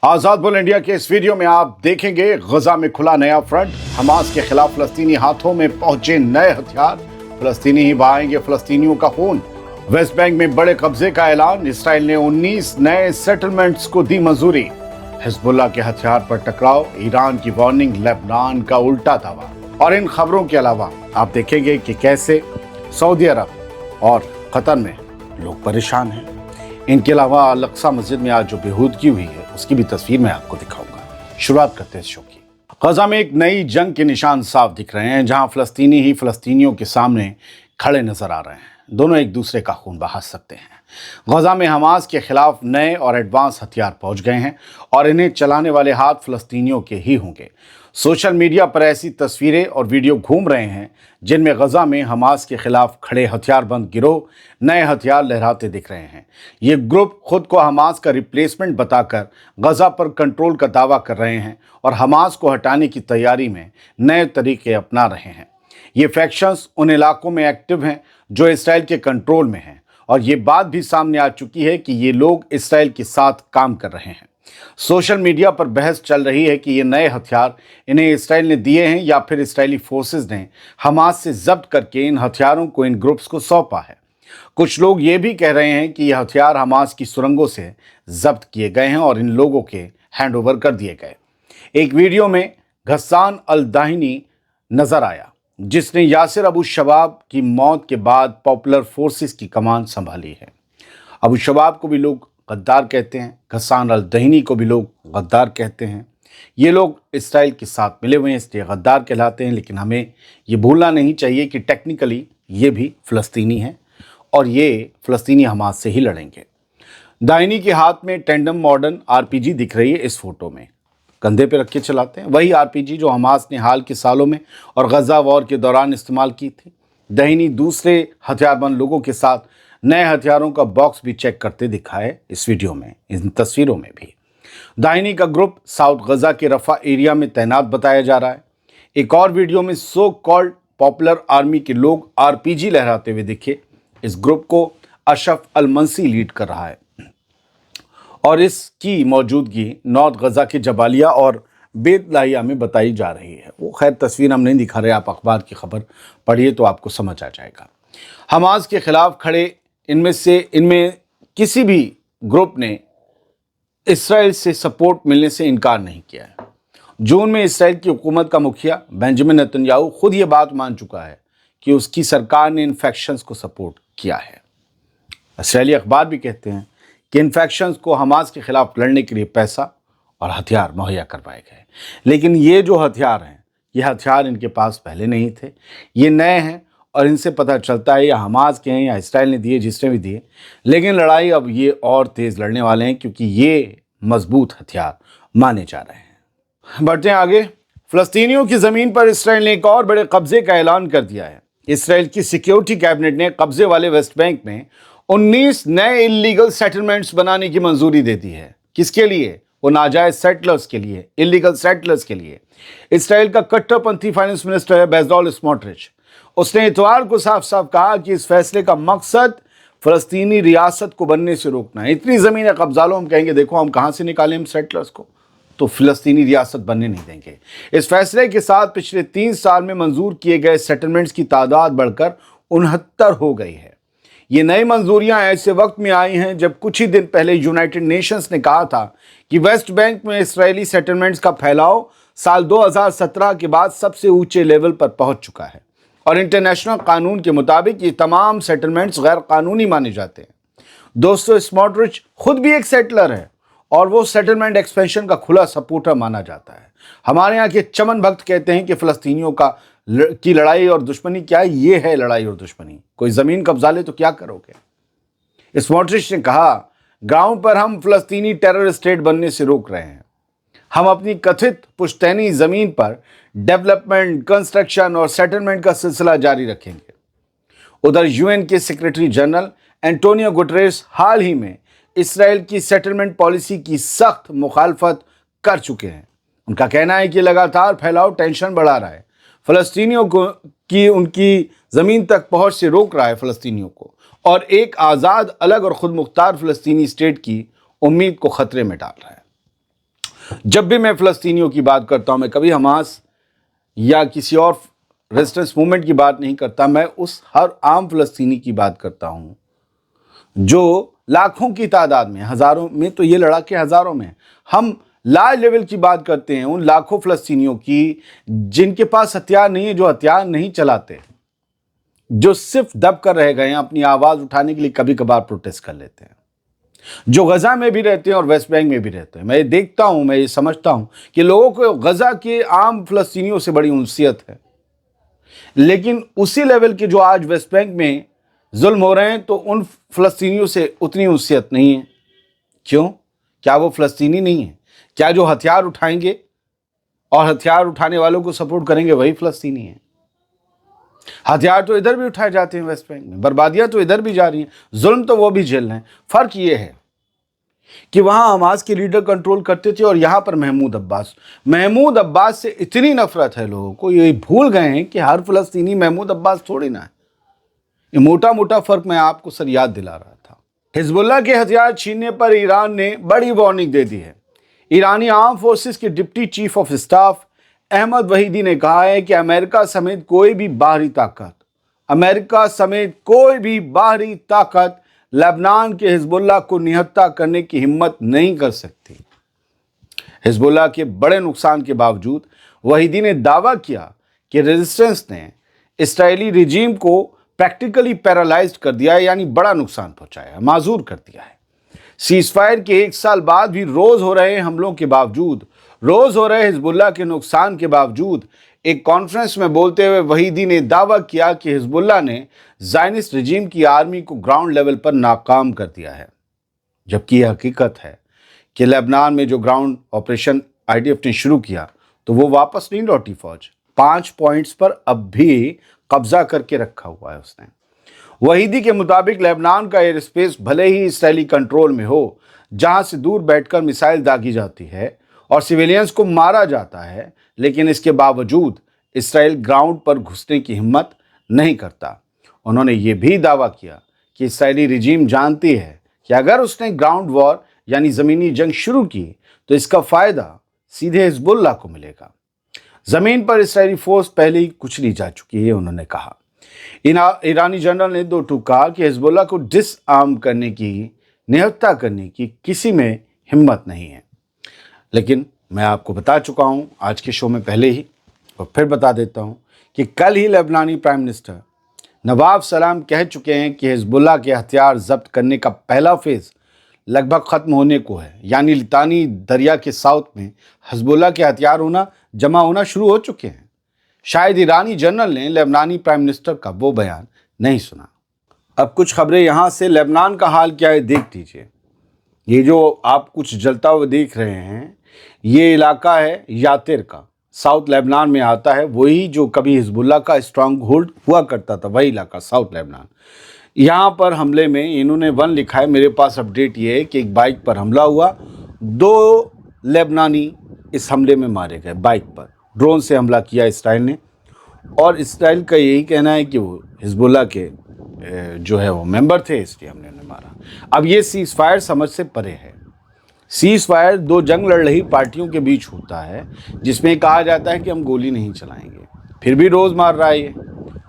आजाद bull India के इस video में आप देखेंगे गजा में खुला नया फ्रंट, हमास के खिलाफ फलस्तीनी हाथों में पहुंचे नए हथियार, फलस्तीनी ही बहाएंगे फलस्तीनियों का खून। वेस्ट बैंक में बड़े कब्जे का ऐलान, इसराइल ने 19 नए सेटलमेंट्स को दी मंजूरी। हिजबुल्लाह के हथियार पर टकराव, ईरान की वार्निंग, लेबनान का उल्टा दावा। और इन खबरों के अलावा आप देखेंगे कि कैसे सऊदी अरब और कतर में लोग परेशान हैं। इनके अलावा अल-अक्सा मस्जिद में आज जो बेहूदगी हुई है उसकी भी तस्वीर मैं आपको दिखाऊंगा। शुरुआत करते हैं इस शो की। गजा में एक नई जंग के निशान साफ दिख रहे हैं, जहां फलस्तीनी ही फलस्तीनियों के सामने खड़े नजर आ रहे हैं। दोनों एक दूसरे का खून बहा सकते हैं। गजा में हमास के खिलाफ नए और एडवांस हथियार पहुंच गए हैं और इन्हें चलाने वाले हाथ फलस्तीनियों के ही होंगे। सोशल मीडिया पर ऐसी तस्वीरें और वीडियो घूम रहे हैं जिनमें गजा में हमास के खिलाफ खड़े हथियारबंद गिरोह नए हथियार लहराते दिख रहे हैं। ये ग्रुप खुद को हमास का रिप्लेसमेंट बताकर गजा पर कंट्रोल का दावा कर रहे हैं और हमास को हटाने की तैयारी में नए तरीके अपना रहे हैं। ये फैक्शंस उन इलाकों में एक्टिव हैं जो इसराइल के कंट्रोल में हैं, और ये बात भी सामने आ चुकी है कि ये लोग इसराइल के साथ काम कर रहे हैं। सोशल मीडिया पर बहस चल रही है कि ये नए हथियार इन्हें इसराइल ने दिए हैं या फिर इसराइली फोर्सेस ने हमास से जब्त करके इन हथियारों को इन ग्रुप्स को सौंपा है। कुछ लोग ये भी कह रहे हैं कि ये हथियार हमास की सुरंगों से जब्त किए गए हैं और इन लोगों के हैंड ओवर कर दिए गए। एक वीडियो में घस्सान अल दाहिनी नजर आया, जिसने यासिर अबू शबाब की मौत के बाद पॉपुलर फोर्सेस की कमान संभाली है। अबू शबाब को भी लोग गद्दार कहते हैं, घस्सान अल दहीनी को भी लोग गद्दार कहते हैं। ये लोग इसराइल के साथ मिले हुए हैं इसलिए गद्दार कहलाते हैं, लेकिन हमें ये भूलना नहीं चाहिए कि टेक्निकली ये भी फ़लस्तीनी हैं और ये फ़लस्तीनी हमास से ही लड़ेंगे। दाहिनी के हाथ में टेंडम मॉडर्न आरपीजी दिख रही है इस फोटो में, कंधे पे रख के चलाते हैं, वही आरपीजी जो हमास ने हाल के सालों में और गजा वॉर के दौरान इस्तेमाल की थी। दहीनी दूसरे हथियारबंद लोगों के साथ नए हथियारों का बॉक्स भी चेक करते दिखाए इस वीडियो में, इन तस्वीरों में भी। दाहिनी का ग्रुप साउथ गजा के रफा एरिया में तैनात बताया जा रहा है। एक और वीडियो में सो कॉल्ड पॉपुलर आर्मी के लोग आरपीजी लहराते हुए दिखे। इस ग्रुप को अशरफ अल मंसी लीड कर रहा है और इसकी मौजूदगी नॉर्थ गजा के जबालिया और बेतलाहिया में बताई जा रही है। वो खैर तस्वीर हम नहीं दिखा रहे, आप अखबार की खबर पढ़िए तो आपको समझ आ जाएगा। हमास के खिलाफ खड़े इनमें किसी भी ग्रुप ने इसराइल से सपोर्ट मिलने से इनकार नहीं किया है। जून में इसराइल की हुकूमत का मुखिया बेंजामिन नेतन्याहू खुद ये बात मान चुका है कि उसकी सरकार ने इन फैक्शंस को सपोर्ट किया है। इसराइली अखबार भी कहते हैं कि इन फैक्शंस को हमास के खिलाफ लड़ने के लिए पैसा और हथियार मुहैया करवाए गए, लेकिन ये जो हथियार हैं ये हथियार इनके पास पहले नहीं थे, ये नए हैं और इनसे पता चलता है या हमास के हैं या इसराइल ने दिए, जिसने भी दिए, लेकिन लड़ाई अब ये और तेज़ लड़ने वाले हैं क्योंकि ये मजबूत हथियार माने जा रहे हैं। बढ़ते हैं आगे। फ़लस्तीनियों की ज़मीन पर इसराइल ने एक और बड़े कब्जे का ऐलान कर दिया है। इसराइल की सिक्योरिटी कैबिनेट ने कब्जे वाले वेस्ट बैंक में 19 नए इलीगल सेटलमेंट्स बनाने की मंजूरी दे दी है। किसके लिए? वो नाजायज सेटलर्स के लिए, इलीगल सेटलर्स के लिए। इसराइल का कट्टरपंथी फाइनेंस मिनिस्टर है बेजोल स्मोट्रिच। उसने इतवार को साफ साफ कहा कि इस फैसले का मकसद फ़लस्तीनी रियासत को बनने से रोकना है। इतनी ज़मीनें कब्जा लो, हम कहेंगे देखो हम कहाँ से निकालें हम सेटलर्स को, तो फ़लस्तीनी रियासत बनने नहीं देंगे। इस फैसले के साथ पिछले 3 साल में मंजूर किए गए सेटलमेंट्स की तादाद बढ़कर 69 हो गई है। ये नई मंजूरियां ऐसे वक्त में आई हैं जब कुछ ही दिन पहले यूनाइटेड नेशंस ने कहा था कि वेस्ट बैंक में इसराइली सेटलमेंट्स का फैलाव साल 2017 के बाद सबसे ऊंचे लेवल पर पहुंच चुका है और इंटरनेशनल कानून के मुताबिक ये तमाम सेटलमेंट्स गैर कानूनी माने जाते हैं। दोस्तों, स्मोट्रिच खुद भी एक सेटलर है और वो सेटलमेंट एक्सपेंशन का खुला सपोर्टर माना जाता है। हमारे यहाँ के चमन भक्त कहते हैं कि फ़लस्तीनियों की लड़ाई और दुश्मनी क्या है? ये है लड़ाई और दुश्मनी। कोई ज़मीन कब्जा ले तो क्या करोगे? स्मोट्रिच ने कहा, ग्राउंड पर हम फ़लस्तीनी टेरर स्टेट बनने से रोक रहे हैं। हम अपनी कथित पुश्तैनी ज़मीन पर डेवलपमेंट, कंस्ट्रक्शन और सेटलमेंट का सिलसिला जारी रखेंगे। उधर यूएन के सेक्रेटरी जनरल एंटोनियो गुटेरेस हाल ही में इसराइल की सेटलमेंट पॉलिसी की सख्त मुखालफत कर चुके हैं। उनका कहना है कि लगातार फैलाव टेंशन बढ़ा रहा है, फ़लस्तीनियों को की उनकी ज़मीन तक पहुंच से रोक रहा है फ़लस्तीनियों को, और एक आज़ाद, अलग और ख़ुद मुख्तार फ़लस्तीनी स्टेट की उम्मीद को ख़तरे में डाल रहा है। जब भी मैं फ़लस्तीनियों की बात करता हूँ, मैं कभी हमास या किसी और रेजिस्टेंस मूवमेंट की बात नहीं करता, मैं उस हर आम फ़लस्तीनी की बात करता हूँ जो लाखों की तादाद में, हज़ारों में तो ये लड़ा के हज़ारों में, हम लार्ज लेवल की बात करते हैं उन लाखों फ़लस्तीनियों की जिनके पास हथियार नहीं है, जो हथियार नहीं चलाते, जो सिर्फ दब कर रह गए हैं, अपनी आवाज़ उठाने के लिए कभी कभार प्रोटेस्ट कर लेते हैं, जो गजा में भी रहते हैं और वेस्ट बैंक में भी रहते हैं। मैं ये देखता हूं, मैं ये समझता हूं कि लोगों को गजा के आम फ़लस्तीनियों से बड़ी उनसियत है, लेकिन उसी लेवल के जो आज वेस्ट बैंक में जुल्म हो रहे हैं तो उन फ़लस्तीनियों से उतनी उनसियत नहीं है। क्यों? क्या वो फ़लस्तीनी नहीं है? क्या जो हथियार उठाएंगे और हथियार उठाने वालों को सपोर्ट करेंगे वही फ़लस्तीनी है? हथियार तो इधर भी उठाए जाते हैं वेस्ट बैंक में, बर्बादियां तो इधर भी जा रही हैं, जुल्म तो वो भी झेल रहे हैं। फर्क ये है कि वहां हमास के लीडर कंट्रोल करते थे और यहां पर महमूद अब्बास से इतनी नफरत है लोगों को, ये भूल गए हैं कि हर फ़लस्तीनी महमूद अब्बास थोड़ी ना है। ये मोटा मोटा फर्क मैं आपको सर याद दिला रहा था। हिजबुल्लाह के हथियार छीनने पर ईरान ने बड़ी वार्निंग दे दी है। ईरानी आर्म फोर्सेस के deputy chief of staff Ahmad Vahidi ने कहा है कि अमेरिका समेत कोई भी बाहरी ताकत लेबनान के हिजबुल्लाह को निहत्था करने की हिम्मत नहीं कर सकती। हिजबुल्लाह के बड़े नुकसान के बावजूद वहीदी ने दावा किया कि रेजिस्टेंस ने इस्राएली रिजीम को प्रैक्टिकली पैरालाइज्ड कर दिया है, यानी बड़ा नुकसान पहुंचाया, माजूर कर दिया है। सीज़फायर के 1 साल बाद भी रोज हो रहे हमलों के बावजूद, रोज हो रहे हिजबुल्लाह के नुकसान के बावजूद, एक कॉन्फ्रेंस में बोलते हुए वहीदी ने दावा किया कि हिजबुल्लाह ने ज़ायनिस्ट रिजीम की आर्मी को ग्राउंड लेवल पर नाकाम कर दिया है। जबकि यह हकीकत है कि लेबनान में जो ग्राउंड ऑपरेशन IDF ने शुरू किया तो वो वापस नहीं लौटी फौज। 5 पॉइंट्स पर अब भी कब्जा करके रखा हुआ है उसने। वहीदी के मुताबिक लेबनान का एयर स्पेस भले ही इसराइली कंट्रोल में हो, जहां से दूर बैठकर मिसाइल दागी जाती है और सिविलियंस को मारा जाता है, लेकिन इसके बावजूद इसराइल ग्राउंड पर घुसने की हिम्मत नहीं करता। उन्होंने ये भी दावा किया कि इसराइली रिजीम जानती है कि अगर उसने ग्राउंड वॉर यानी ज़मीनी जंग शुरू की तो इसका फ़ायदा सीधे हिजबुल्लाह को मिलेगा। ज़मीन पर इसराइली फोर्स पहले ही कुचली जा चुकी है, उन्होंने कहा। ईरानी जनरल ने 2 टूक कहा कि हिजबुल्लाह को डिसआर्म करने की, निहत्था करने की किसी में हिम्मत नहीं है। लेकिन मैं आपको बता चुका हूं आज के शो में पहले ही, और फिर बता देता हूं कि कल ही लेबनानी प्राइम मिनिस्टर नवाब सलाम कह चुके हैं कि हिजबुल्लाह के हथियार जब्त करने का पहला फेज़ लगभग ख़त्म होने को है, यानी लितानी दरिया के साउथ में हिजबुल्लाह के हथियार जमा होना शुरू हो चुके हैं। शायद ईरानी जनरल ने लेबनानी प्राइम मिनिस्टर का वो बयान नहीं सुना। अब कुछ खबरें यहाँ से। लेबनान का हाल क्या है देख लीजिए। ये जो आप कुछ जलता हुआ देख रहे हैं, ये इलाका है यातिर का, साउथ लेबनान में आता है। वही जो कभी हिजबुल्लाह का स्ट्रांग होल्ड हुआ करता था, वही इलाका साउथ लेबनान। यहाँ पर हमले में इन्होंने 1 लिखा है। मेरे पास अपडेट ये है कि एक बाइक पर हमला हुआ, 2 लेबनानी इस हमले में मारे गए। बाइक पर ड्रोन से हमला किया इसराइल ने, और इसराइल का यही कहना है कि वो हिजबुल्लाह के जो है वो मेंबर थे, इसलिए हमने उन्हें मारा। अब ये सीज़ फायर समझ से परे है। सीज़ फायर 2 जंग लड़ रही पार्टियों के बीच होता है, जिसमें कहा जाता है कि हम गोली नहीं चलाएंगे, फिर भी रोज़ मार रहा है ये,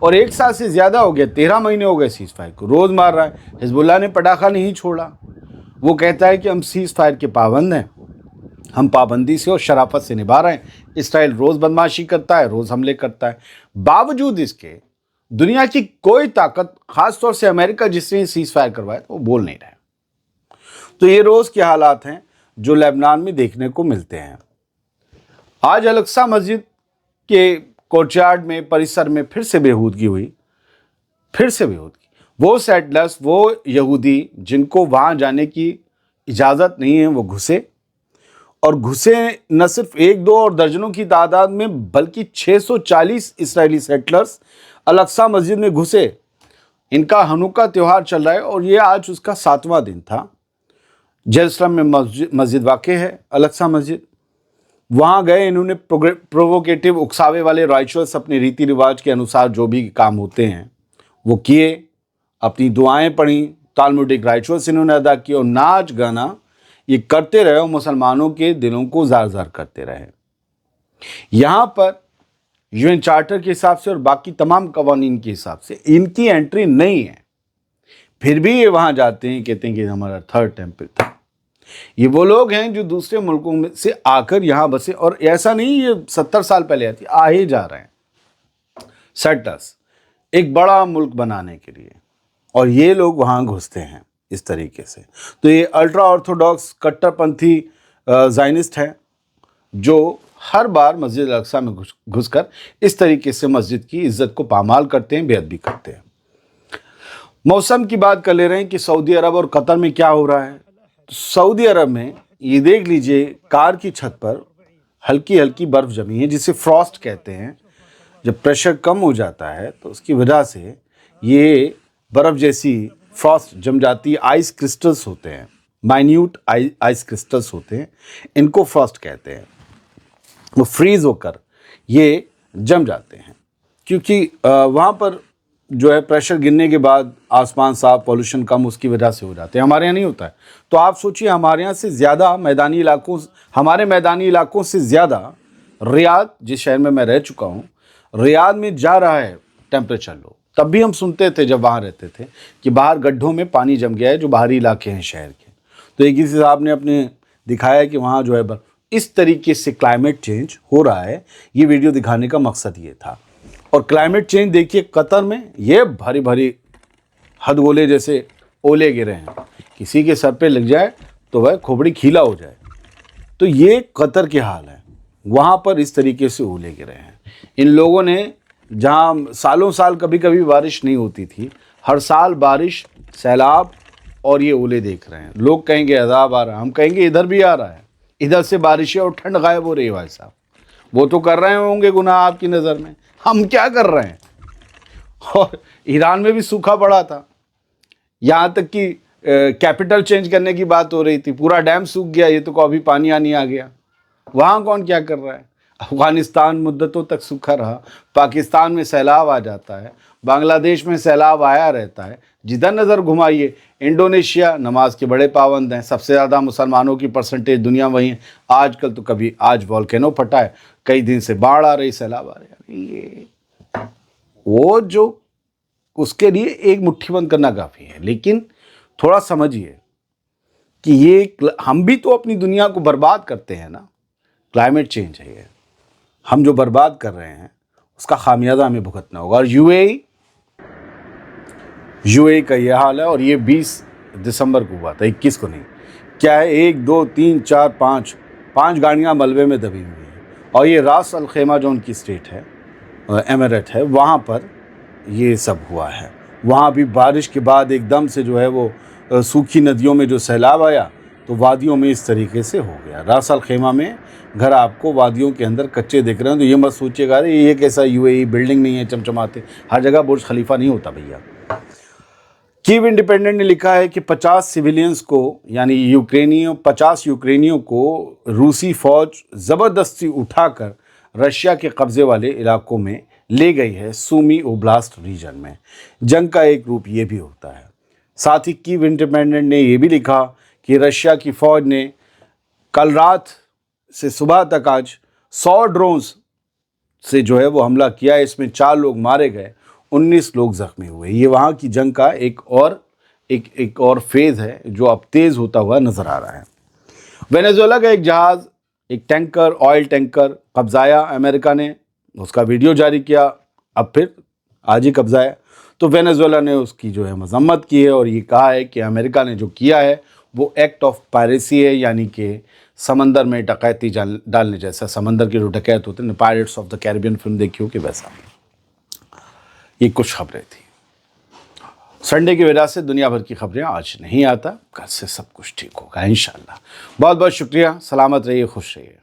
और 1 साल से ज़्यादा हो गया, 13 महीने हो गए सीज़ फायर को, रोज़ मार रहा है। हिजबुल्लाह ने पटाखा नहीं छोड़ा। वो कहता है कि हम सीज़ फायर के पाबंद हैं, हम पाबंदी से और शराफत से निभा रहे हैं। इसराइल रोज़ बदमाशी करता है, रोज़ हमले करता है। बावजूद इसके दुनिया की कोई ताकत, खासतौर से अमेरिका जिसने सीज़ फायर करवाया, तो वो बोल नहीं रहा है। तो ये रोज़ के हालात हैं जो लेबनान में देखने को मिलते हैं। आज अल-अक्सा मस्जिद के कोर्टयार्ड में, परिसर में फिर से बेहूदगी हुई। वो सेटलर्स, वो यहूदी जिनको वहाँ जाने की इजाज़त नहीं है, वो घुसे न सिर्फ 1-2 और दर्जनों की तादाद में, बल्कि 640 इसराइली सेटलर्स अल-अक्सा मस्जिद में घुसे। इनका हनुका त्यौहार चल रहा है और ये आज उसका 7वां दिन था। जेरूसलम में मस्जिद वाक़े है, अल-अक्सा मस्जिद। वहाँ गए, इन्होंने प्रोवोकेटिव, उकसावे वाले राइचुअल्स, अपने रीति रिवाज के अनुसार जो भी काम होते हैं वो किए, अपनी दुआएं पढ़ी, तालमुडिक राइचुअल्स इन्होंने अदा किए, और नाच गाना یہ کرتے رہے اور مسلمانوں کے دلوں کو زار زار کرتے رہے. یہاں پر UN چارٹر کے حساب سے اور باقی تمام قوانین کے حساب سے ان کی انٹری نہیں ہے، پھر بھی یہ وہاں جاتے ہیں، کہتے ہیں کہ ہمارا تھرڈ ٹیمپل تھا. یہ وہ لوگ ہیں جو دوسرے ملکوں میں سے آ کر یہاں بسے، اور ایسا نہیں یہ 70 سال پہلے آتی، آ ہی جا رہے ہیں سیٹلرز ایک بڑا ملک بنانے کے لیے، اور یہ لوگ وہاں گھستے ہیں اس طریقے سے. تو یہ الٹرا آرتھوڈاکس کٹر پنتھی زائنسٹ ہیں جو ہر بار مسجد الاقصیٰ میں گھس کر اس طریقے سے مسجد کی عزت کو پامال کرتے ہیں، بے ادبی کرتے ہیں. موسم کی بات کر لے رہے ہیں کہ سعودی عرب اور قطر میں کیا ہو رہا ہے. سعودی عرب میں یہ دیکھ لیجئے کار کی چھت پر ہلکی ہلکی برف جمی ہے، جسے فراسٹ کہتے ہیں. جب پریشر کم ہو جاتا ہے تو اس کی وجہ سے یہ برف جیسی فراسٹ جم جاتی ہے. آئس کرسٹلز ہوتے ہیں، مائنیوٹ آئس کرسٹلز ہوتے ہیں، ان کو فراسٹ کہتے ہیں. وہ فریز ہو کر یہ جم جاتے ہیں کیونکہ وہاں پر جو ہے پریشر گرنے کے بعد آسمان صاف، پولوشن کم، اس کی وجہ سے ہو جاتے ہیں. ہمارے یہاں نہیں ہوتا ہے. تو آپ سوچئے ہمارے یہاں سے زیادہ ہمارے میدانی علاقوں سے زیادہ ریاض، جس شہر میں میں رہ چکا ہوں، ریاض میں جا رہا ہے ٹیمپریچر لو. تب بھی ہم سنتے تھے جب وہاں رہتے تھے کہ باہر گڈھوں میں پانی جم گیا ہے، جو باہری علاقے ہیں شہر کے. تو ایک کسی صاحب نے اپنے دکھایا کہ وہاں جو ہے اس طریقے سے کلائمیٹ چینج ہو رہا ہے. یہ ویڈیو دکھانے کا مقصد یہ تھا. اور کلائمیٹ چینج دیکھیے قطر میں یہ بھاری بھاری ہد گولے جیسے اولے گرے ہیں، کسی کے سر پہ لگ جائے تو وہ کھوپڑی کھیلا ہو جائے. تو یہ قطر کے حال ہے، وہاں پر اس طریقے سے اولے گرے ہیں. ان لوگوں نے جہاں سالوں سال کبھی کبھی بارش نہیں ہوتی تھی، ہر سال بارش، سیلاب اور یہ اولے دیکھ رہے ہیں. لوگ کہیں گے عذاب آ رہا ہے، ہم کہیں گے ادھر بھی آ رہا ہے. ادھر سے بارشیں اور ٹھنڈ غائب ہو رہی ہے. بھائی صاحب وہ تو کر رہے ہوں گے گناہ آپ کی نظر میں، ہم کیا کر رہے ہیں؟ اور ایران میں بھی سوکھا پڑا تھا، یہاں تک کہ کیپٹل چینج کرنے کی بات ہو رہی تھی، پورا ڈیم سوکھ گیا، یہ تو ابھی پانی آنی آ گیا. وہاں کون کیا کر رہا ہے؟ افغانستان مدتوں تک سوکھا رہا، پاکستان میں سیلاب آ جاتا ہے، بنگلہ دیش میں سیلاب آیا رہتا ہے. جدھر نظر گھمائیے. انڈونیشیا نماز کے بڑے پابند ہیں، سب سے زیادہ مسلمانوں کی پرسنٹیج دنیا وہی ہے. آج کل تو کبھی آج والکینو پھٹا ہے، کئی دن سے باڑھ آ رہی، سیلاب آ رہی. یہ وہ جو اس کے لیے ایک مٹھی بند کرنا کافی ہے. لیکن تھوڑا سمجھیے کہ یہ ہم بھی تو اپنی دنیا کو برباد کرتے ہیں نا. کلائمیٹ چینج ہے، یہ ہم جو برباد کر رہے ہیں اس کا خامیازہ ہمیں بھگتنا ہوگا. اور یو اے کا یہ حال ہے. اور یہ 20 دسمبر کو ہوا تھا، 21 کو نہیں. کیا ہے، 1 2 3 4 5 گاڑیاں ملبے میں دبی ہوئی ہیں. اور یہ راس الخیمہ جو ان کی اسٹیٹ ہے، ایمریٹ ہے، وہاں پر یہ سب ہوا ہے. وہاں بھی بارش کے بعد ایک دم سے جو ہے وہ سوکھی ندیوں میں جو سیلاب آیا تو وادیوں میں اس طریقے سے ہو گیا. راس الخیمہ میں گھر آپ کو وادیوں کے اندر کچے دکھ رہے ہیں. تو یہ مت سوچیے گا یہ کیسا UAE بلڈنگ نہیں ہے چمچماتے. ہر جگہ برج خلیفہ نہیں ہوتا بھیا. کیو انڈیپینڈنٹ نے لکھا ہے کہ 50 سیویلینز کو، یعنی 50 یوکرینیوں کو روسی فوج زبردستی اٹھا کر رشیا کے قبضے والے علاقوں میں لے گئی ہے، سومی اوبلاسٹ ریجن میں. جنگ کا ایک روپ یہ بھی ہوتا ہے. ساتھ ہی کیو انڈیپینڈنٹ نے یہ بھی لکھا کہ رشیا کی فوج نے کل رات سے صبح تک آج 100 ڈرونز سے جو ہے وہ حملہ کیا ہے. اس میں 4 لوگ مارے گئے، 19 لوگ زخمی ہوئے. یہ وہاں کی جنگ کا ایک اور فیز ہے جو اب تیز ہوتا ہوا نظر آ رہا ہے. وینیزویلا کا ایک جہاز، ایک ٹینکر، آئل ٹینکر قبضایا امریکہ نے. اس کا ویڈیو جاری کیا، اب پھر آج ہی قبضایا. تو وینیزویلا نے اس کی جو ہے مذمت کی ہے اور یہ کہا ہے کہ امریکہ نے جو کیا ہے وہ ایکٹ آف پائریسی ہے، یعنی کہ سمندر میں ڈکیتی ڈالنے جیسا. سمندر کے جو ڈکیت ہوتے ہیں، pyrites of the Caribbean film دیکھی ہو کہ ویسا. یہ کچھ خبریں تھیں. سنڈے کی وجہ سے دنیا بھر کی خبریں آج نہیں آتا. کل سے سب کچھ ٹھیک ہوگا انشاءاللہ. بہت بہت شکریہ. سلامت رہیے، خوش رہیے.